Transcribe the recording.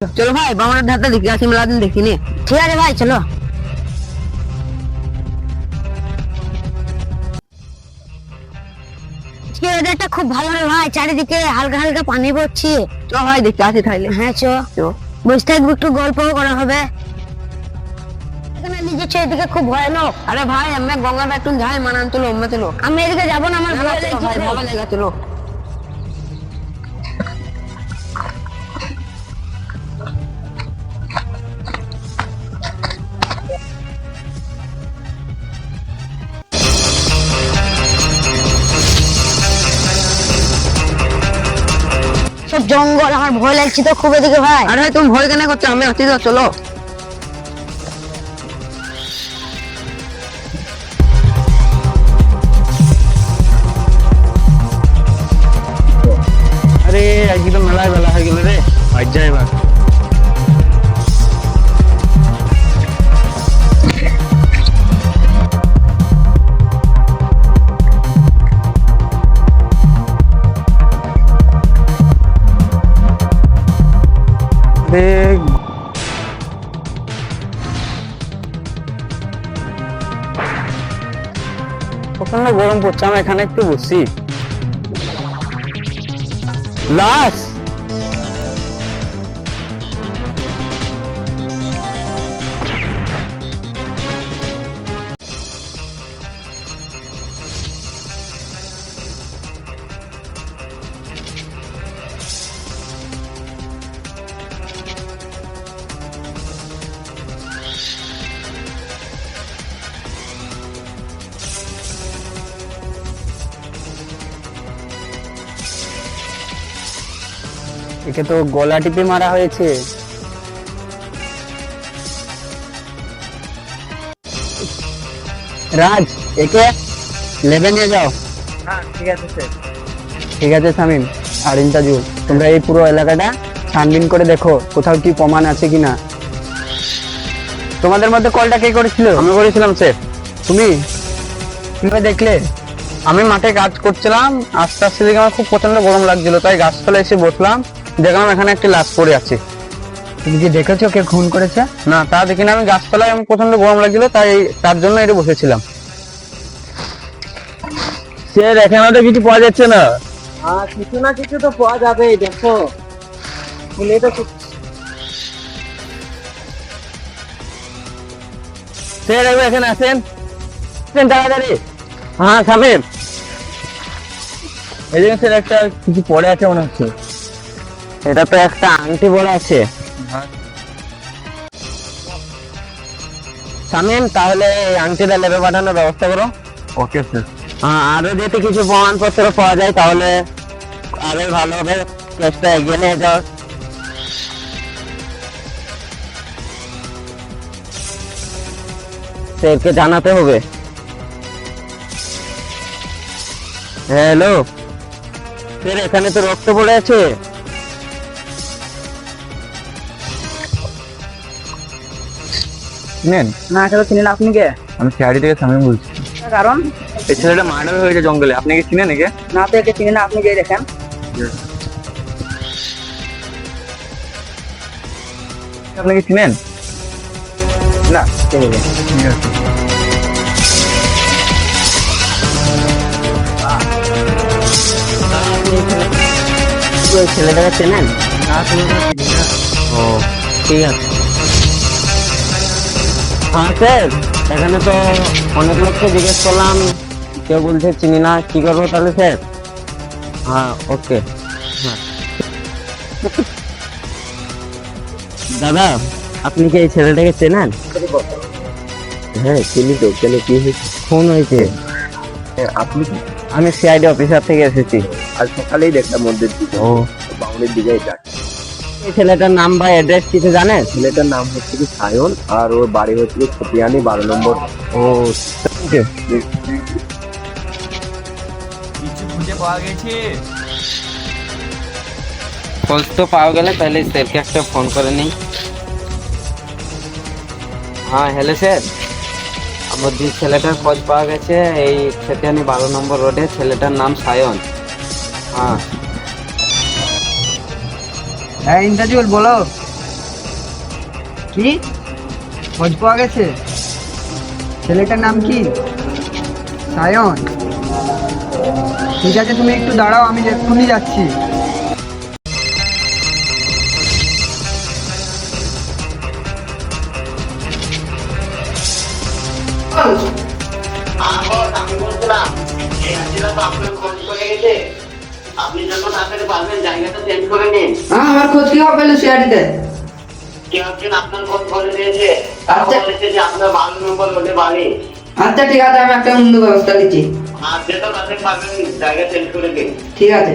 চলো ভাই বামনের ধারটা দেখি আসি মেলা দিন দেখিনি। ঠিক আছে ভাই চলো। আজকে ওয়েদারটা খুব ভালো রে ভাই, চারিদিকে হালকা হালকা পানি পড়ছে। চলো ভাই দেখতে আসি তাইলে। হ্যাঁ চো বসে থাকবো, একটু গল্প করা হবে। এখানে লিখেছে এদিকে খুব ভয়ানক। আরে ভাই আমি গঙ্গাটা একটু যাই মানান চলো অম্মে চলো। আমি এদিকে যাবো না, আমার ভয় চলো ভাই লাগছে। ভালো জায়গা চলো। সব জঙ্গল, আমার ভয় লাগছে তো খুব এদিকে ভাই। আরে ভাই তুমি ভয় কেন করছো, আমি আছি তো চলো। আরে আজকে তো মেলায় বেলা হয়ে গেল রে, আজ যাই এবার। প্রচন্ড গরম পড়ছে, আমি এখানে একটু বসছি। লাশ একে তো গলা টিপে মারা হয়েছে। রাজ, একে লেবে নিয়ে যাও। হ্যাঁ ঠিক আছে স্যার। ঠিক আছে শামিম আর ইন্তাজুল, তোমরা এই পুরো এলাকাটা ছানবিন করে দেখো কোথাও কি প্রমাণ আছে কিনা। তোমাদের মধ্যে কলটা কে করেছিল? আমি করেছিলাম স্যার। তুমি কিভাবে দেখলে? আমি মাঠে কাজ করছিলাম, আস্তে আস্তে দেখে আমার খুব প্রচন্ড গরম লাগছিল, তাই গাছতলায় এসে বসলাম, দেখলাম এখানে একটি লাশ পড়ে আছে। তুমি কি দেখেছো কে খুন করেছে? না, তা দেখি না, আমি গাছতলায়, আমি প্রচন্ড গরম লাগছিল তাই তার জন্য এটা বসেছিলাম। স্যার এখানে তো কিছু পাওয়া যাচ্ছে না। হ্যাঁ কিছু না কিছু তো পাওয়া যাবে, দেখো খুলে তো স্যার একবার এখানে আসেন, তাড়াতাড়ি। হ্যাঁ শামিম, এই যে স্যার একটা কিছু পড়ে আছে মনে হচ্ছে। এটা তো একটা আংটি পড়ে আছে। শামিম তাহলে এই আংটিটা লেবে পাঠানোর ব্যবস্থা করো। Okay sir. হ্যাঁ, আরো যদি কিছু প্রমাণপত্র পাওয়া যায় তাহলে আরো ভালো হবে, কেসটা এগিয়ে নিয়ে যাও। স্যারকে জানাতে হবে। হ্যালো স্যার, এখানে তো রক্ত পড়ে আছে। চিনেন? না সেটা চিনেন আপনি কে? আমি সিআইডি থেকে শামিম বলছি। কারণ এই ছেলেটা মার্ডার হয়েছে জঙ্গলে, আপনি কি চিনেন একে? না তো একে চিনি না, আপনি যে দেখেন। আপনি কি চিনেন? না, চিনি না। ঠিক আছে। ওই ছেলেটাকে চেনেন? না ছেলেটা চিনি না। ও ঠিক আছে। হ্যাঁ স্যার, এখানে তো অনেক লোককে জিজ্ঞেস করলাম, কেউ বলছে চিনি না, কি করবো তাহলে স্যার? হ্যাঁ ওকে। হ্যাঁ দাদা, আপনি কি এই ছেলেটাকে চেনেন? হ্যাঁ চিনি তো। কেন কি হয়েছে? খুন হয়েছে। আপনি? আমি সিআইডি অফিসার থেকে এসেছি। আজ সকালেই দেখলাম মন্দির দিকে, ও, বাউনের দিকেই যাচ্ছে। এই ছেলেটার নাম বা অ্যাড্রেস কিছু জানেন? ছেলেটার নাম হচ্ছে কি সায়ন, আর ওর বাড়ি হচ্ছে কি ছপিয়ানি 12 নম্বর। ও থ্যাংক ইউ। কিছু খুঁজে পাওয়া গেছে? খোঁজ তো পাওয়া গেলে তাহলে স্যারকে একটা ফোন করে নিই। হ্যাঁ হ্যালো স্যার, আমার যে ছেলেটার খোঁজ পাওয়া গেছে এই সেটানি 12 নম্বর রোডে, ছেলেটার নাম সায়ন। হ্যাঁ হ্যাঁ ইন্টারভিউ বলো। কি খোঁজ পাওয়া গেছে? ছেলেটার নাম কি? সায়ন। ঠিক আছে, তুমি একটু দাঁড়াও, আমি এক্ষুনি যাচ্ছি। আমি বলছিলাম এই হাসিটা তো আপনার খোঁজ পেয়ে গেছে, আপনি যত তাড়াতাড়ি পারবেন জায়গাটা চেঞ্জ করে নিন। হ্যাঁ, আমার খোঁজ কি হবে সিআইডিতে? কেউ একজন আপনার খোঁজ বলে দিয়েছে, বলেছে যে আপনার 12 নম্বর রোডে বাড়ি। আচ্ছা ঠিক আছে, আমি একটা অন্য ব্যবস্থা নিচ্ছি। আর যত তাড়াতাড়ি পারবেন জায়গা চেঞ্জ করে দিন। ঠিক আছে।